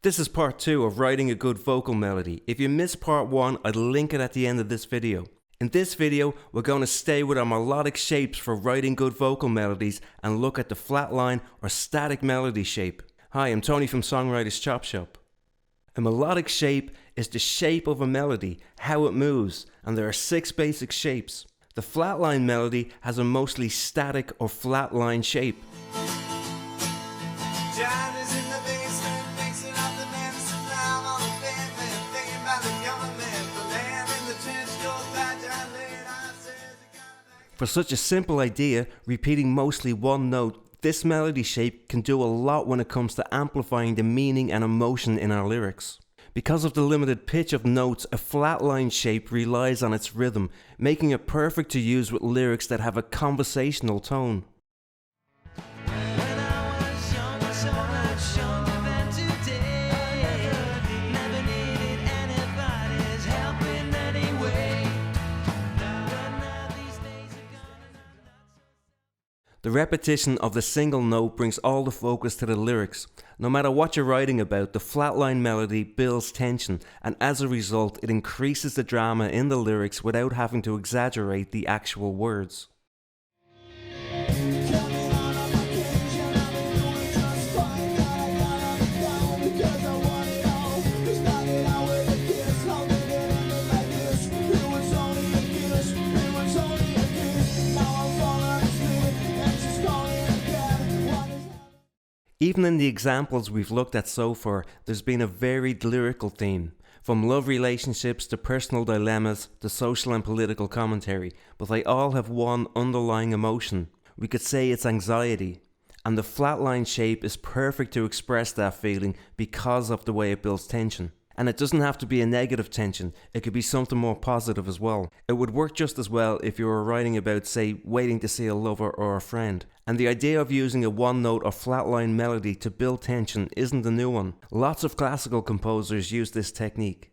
This is part 2 of writing a good vocal melody. If you missed part 1, I'll link it at the end of this video. In this video, we're going to stay with our melodic shapes for writing good vocal melodies and look at the flat line or static melody shape. Hi, I'm Tony from Songwriters Chop Shop. A melodic shape is the shape of a melody, how it moves, and there are 6 basic shapes. The flatline melody has a mostly static or flat line shape. For such a simple idea, repeating mostly one note, this melody shape can do a lot when it comes to amplifying the meaning and emotion in our lyrics. Because of the limited pitch of notes, a flatline shape relies on its rhythm, making it perfect to use with lyrics that have a conversational tone. The repetition of the single note brings all the focus to the lyrics. No matter what you're writing about, the flatline melody builds tension, and as a result, it increases the drama in the lyrics without having to exaggerate the actual words. Even in the examples we've looked at so far, there's been a varied lyrical theme, from love relationships to personal dilemmas to social and political commentary, but they all have one underlying emotion. We could say it's anxiety, and the flatline shape is perfect to express that feeling because of the way it builds tension. And it doesn't have to be a negative tension, it could be something more positive as well. It would work just as well if you were writing about, say, waiting to see a lover or a friend. And the idea of using a one note or flatline melody to build tension isn't a new one. Lots of classical composers use this technique.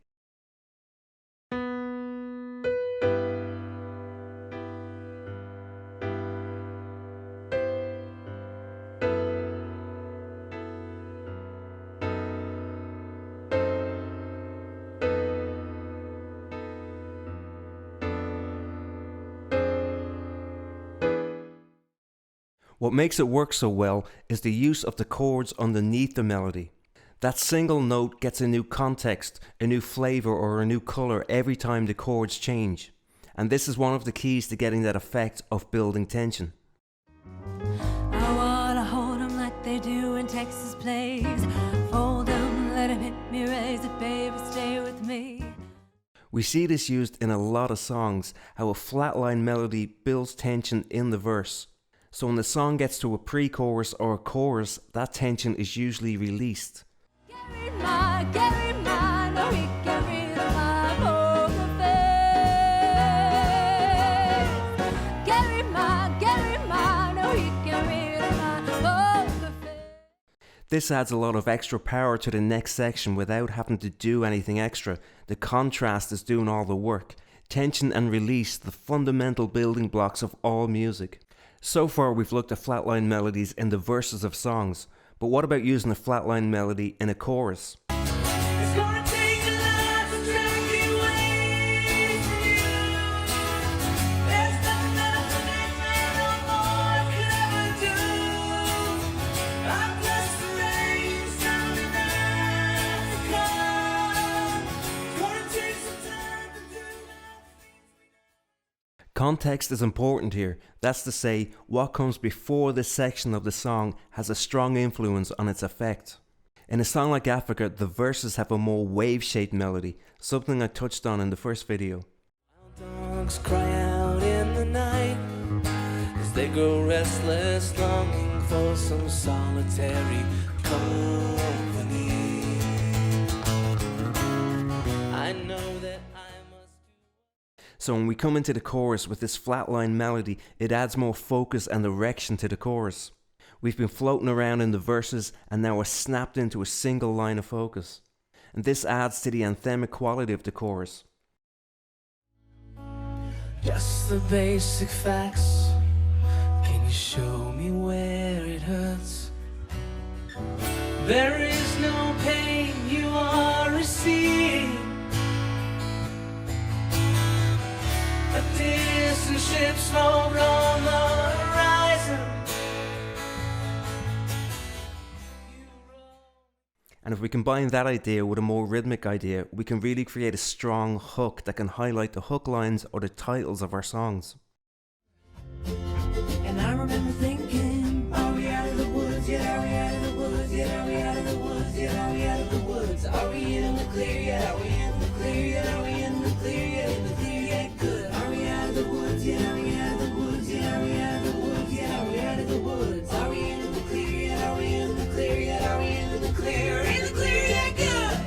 What makes it work so well is the use of the chords underneath the melody. That single note gets a new context, a new flavor or a new color every time the chords change. And this is one of the keys to getting that effect of building tension. I wanna hold 'em like they do in Texas plays. Fold 'em, let 'em hit me, raise it, baby, stay with me. We see this used in a lot of songs, how a flatline melody builds tension in the verse. So when the song gets to a pre-chorus or a chorus, that tension is usually released. This adds a lot of extra power to the next section without having to do anything extra. The contrast is doing all the work. Tension and release, the fundamental building blocks of all music. So far we've looked at flatline melodies in the verses of songs, but what about using a flatline melody in a chorus? Context is important here. That's to say, what comes before this section of the song has a strong influence on its effect. In a song like Africa, the verses have a more wave-shaped melody, something I touched on in the first video. Wild dogs cry out in the night as they grow restless, longing for some solitary company. I know that So when we come into the chorus with this flatline melody, it adds more focus and direction to the chorus. We've been floating around in the verses and now we're snapped into a single line of focus. And this adds to the anthemic quality of the chorus. Just the basic facts. Can you show where it hurts. There is no pain And if we combine that idea with a more rhythmic idea, we can really create a strong hook that can highlight the hook lines or the titles of our songs. And I remember thinking, are we out of the woods yet? Are we out of the woods yet? Are we out of the woods yet? Are we out of the woods? Are we in the clear yet? Are we in the clear yet? Are we in the clear yet? In the clear yet? Good. Are we out of the woods yet? Are we out of the woods yet? Are we out of the woods yet? Are we out of the woods? Are we in the clear yet? Are we in the clear yet? Are we in the clear? In the clear yet? Good.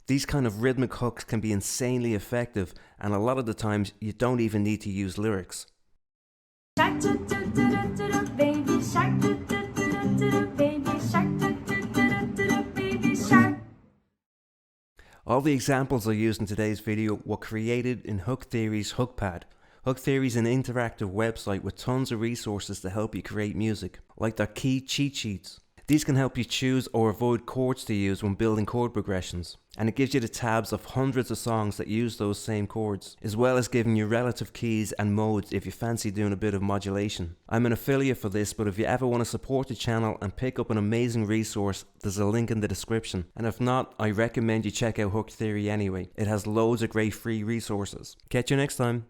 These kind of rhythmic hooks can be insanely effective, and a lot of the times you don't even need to use lyrics. Shark do do do do do do, baby shark do do do do do do, baby shark do do do do do do, baby shark. All the examples I used in today's video were created in Hook Theory's HookPad. Hook Theory is an interactive website with tons of resources to help you create music, like their key cheat sheets. These can help you choose or avoid chords to use when building chord progressions, and it gives you the tabs of hundreds of songs that use those same chords, as well as giving you relative keys and modes if you fancy doing a bit of modulation. I'm an affiliate for this, but if you ever want to support the channel and pick up an amazing resource, there's a link in the description. And if not, I recommend you check out Hook Theory anyway. It has loads of great free resources. Catch you next time.